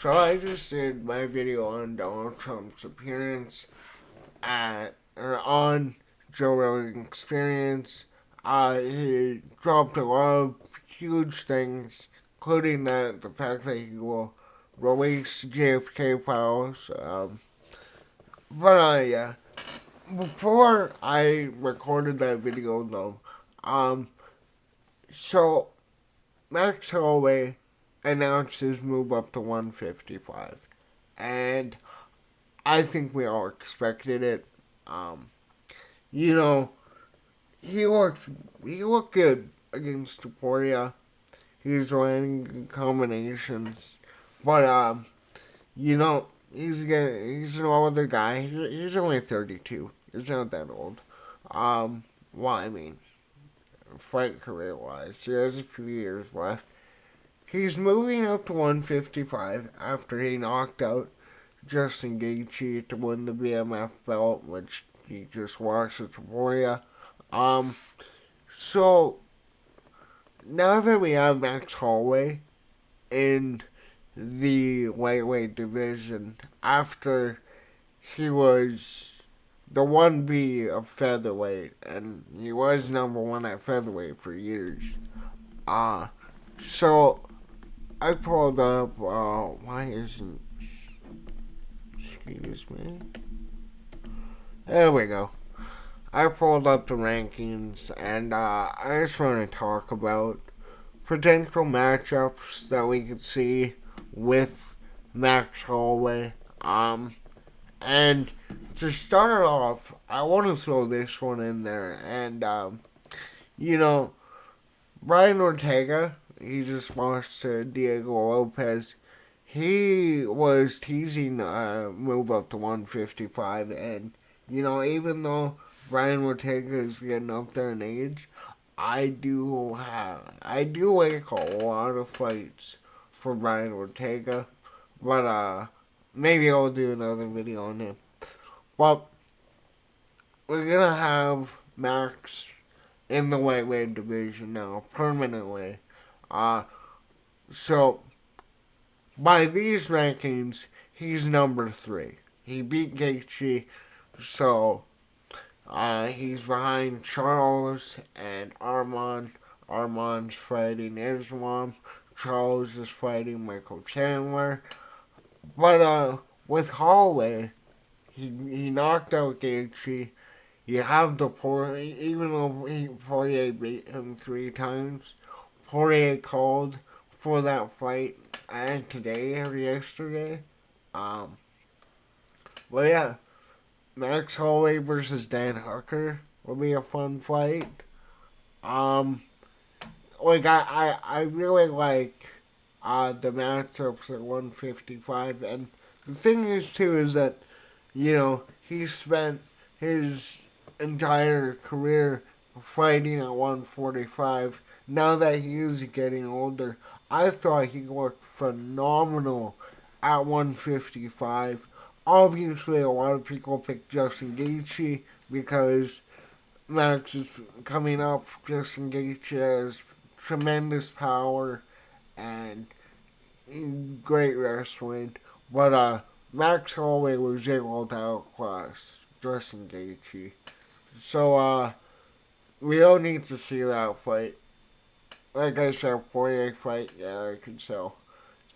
So I just did my video on Donald Trump's appearance on Joe Rogan Experience. He dropped a lot of huge things, including the fact that he will release JFK files. Yeah, before I recorded that video though, um, so Max Holloway announced his move up to 155, and I think we all expected it. Um, you know, he looked he looked good against Topuria. He's running combinations, but he's an older guy. He's only 32. He's not that old. Well, I mean, fight career wise, he has a few years left. He's moving up to 155 after he knocked out Justin Gaethje to win the BMF belt, which he just lost to Topuria. Um, so now that we have Max Holloway in the lightweight division, after he was the 1B of featherweight, and he was number one at featherweight for years. Uh, so I pulled up, why isn't, excuse me, there we go. I pulled up the rankings, and I just want to talk about potential matchups that we could see with Max Holloway. And to start off, I want to throw this one in there. And, you know, Brian Ortega, he just lost to Diego Lopez. He was teasing move up to 155. And, even though Brian Ortega is getting up there in age, I do like a lot of fights for Brian Ortega, but maybe I'll do another video on him. But we're gonna have Max in the lightweight division now permanently. Uh, so by these rankings, he's number 3. He beat Gaethje, so he's behind Charles and Armand. Armand's fighting Islam. Charles is fighting Michael Chandler. But with Holloway, he knocked out Gaethje. You have the Poirier, even though Poirier beat him 3 times. Poirier called for that fight and today or yesterday. Um, but yeah, Max Holloway versus Dan Hooker will be a fun fight. Um, I really like the matchups at 155, and the thing is too is that he spent his entire career fighting at 145. Now that he is getting older, I thought he looked phenomenal at 155. Obviously, a lot of people picked Justin Gaethje because Max is coming up. Justin Gaethje has tremendous power and great wrestling, but Max Holloway was able to outclass Justin Gaethje. So we don't need to see that fight. Like I said, Poirier fight, yeah, I could sell.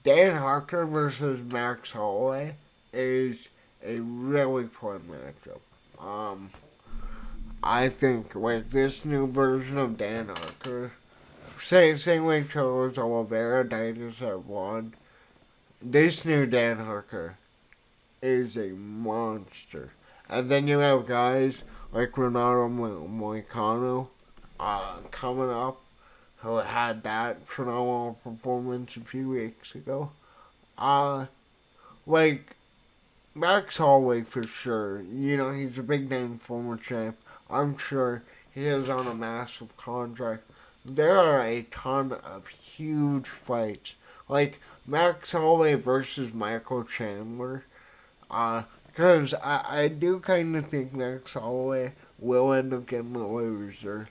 Dan Hooker versus Max Holloway is a really fun matchup. I think like this new version of Dan Hooker, same way Charles Oliveira Titus have won. This new Dan Hooker is a monster. And then you have guys like Renato Moicano coming up who had that phenomenal performance a few weeks ago. Uh, like Max Holloway for sure. He's a big name former champ. I'm sure he is on a massive contract. There are a ton of huge fights. Like Max Holloway versus Michael Chandler. Because I do kind of think Max Holloway will end up getting the loser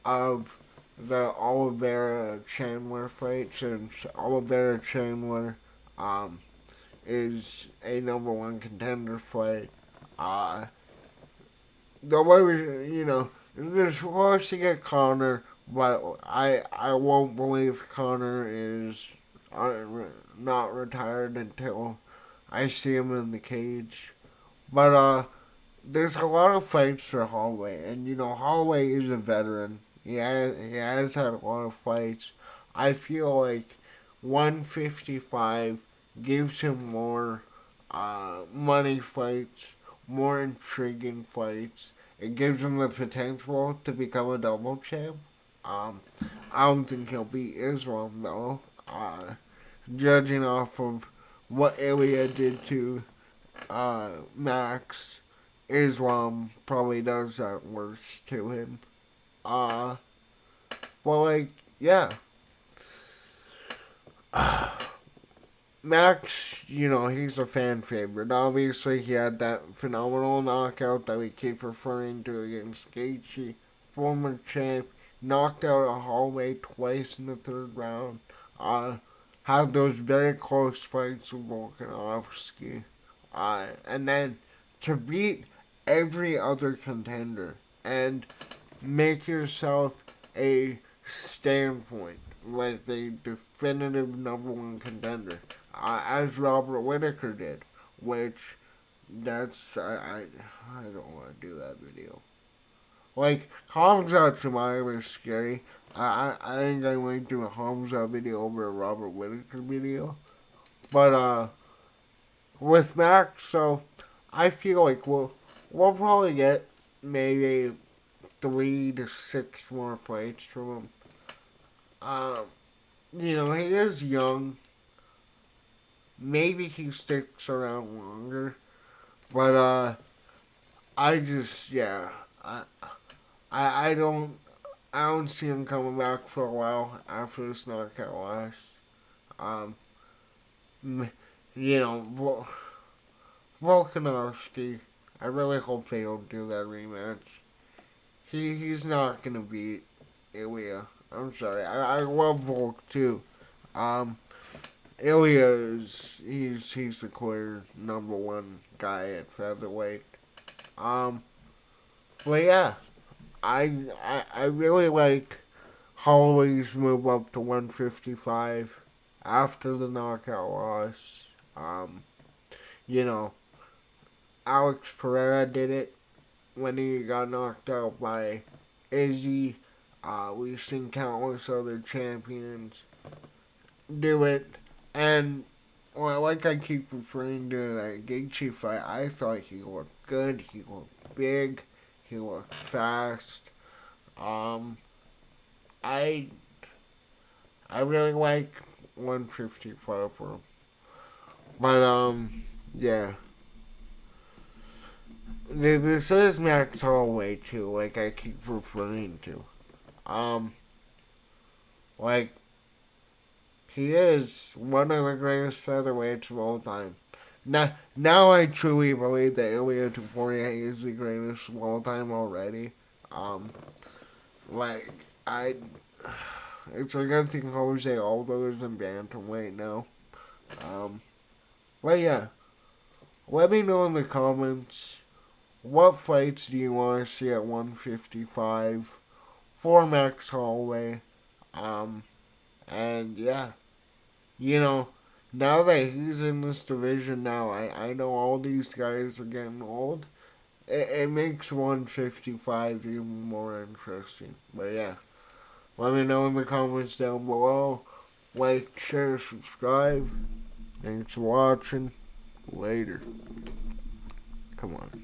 of the Oliveira Chandler fight, since Oliveira Chandler is a number one contender fight. Uh, the way they're supposed to get Connor, but I won't believe Connor is uh, not retired until I see him in the cage. But there's a lot of fights for Holloway, and Holloway is a veteran. He has had a lot of fights. I feel like 155 gives him more money fights, more intriguing fights. It gives him the potential to become a double champ. Um, I don't think he'll beat Islam though. Judging off of what Ilia did to Max, Islam probably does that worse to him. Uh, but like, yeah. Max, he's a fan favorite. Obviously, he had that phenomenal knockout that we keep referring to against Gaethje, former champ. Knocked out a Holloway twice in the third round. Had those very close fights with Volkanovski. And then to beat every other contender and make yourself a standpoint, like the definitive number one contender, as Robert Whitaker did, which I don't want to do that video. Like, Hamza Chimaev is scary. I think I might do a Hamza video over a Robert Whitaker video. But with Max, so I feel like we'll probably get maybe 3 to 6 more fights from him. Um, he is young. Maybe he sticks around longer. But I just I don't see him coming back for a while after this knockout loss. Um, you know, Volkanovski. I really hope they don't do that rematch. He's not gonna beat Ilia. I'm sorry. I love Volk too. Um, Ilia he's the clear number one guy at featherweight. Um, but yeah, I really like Holloway's move up to 155 after the knockout loss. Um, you know, Alex Pereira did it when he got knocked out by Izzy. We've seen countless other champions do it. And, well, like I keep referring to that Gaethje fight, I thought he looked good. He looked big. He looked fast. Um, I I really like 155 for him. But, yeah. This is Max Holloway, too, like I keep referring to. Um, like, he is one of the greatest featherweights of all time. Now I truly believe that Ilia Topuria is the greatest of all time already. Um, like, I... It's a good thing Jose Aldo is in bantamweight now. Um, but yeah, let me know in the comments what fights do you want to see at 155 for Max Holloway. Um, and yeah, now that he's in this division now, I know all these guys are getting old. It makes 155 even more interesting. But yeah, let me know in the comments down below. Like, share, subscribe. Thanks for watching. Later. Come on.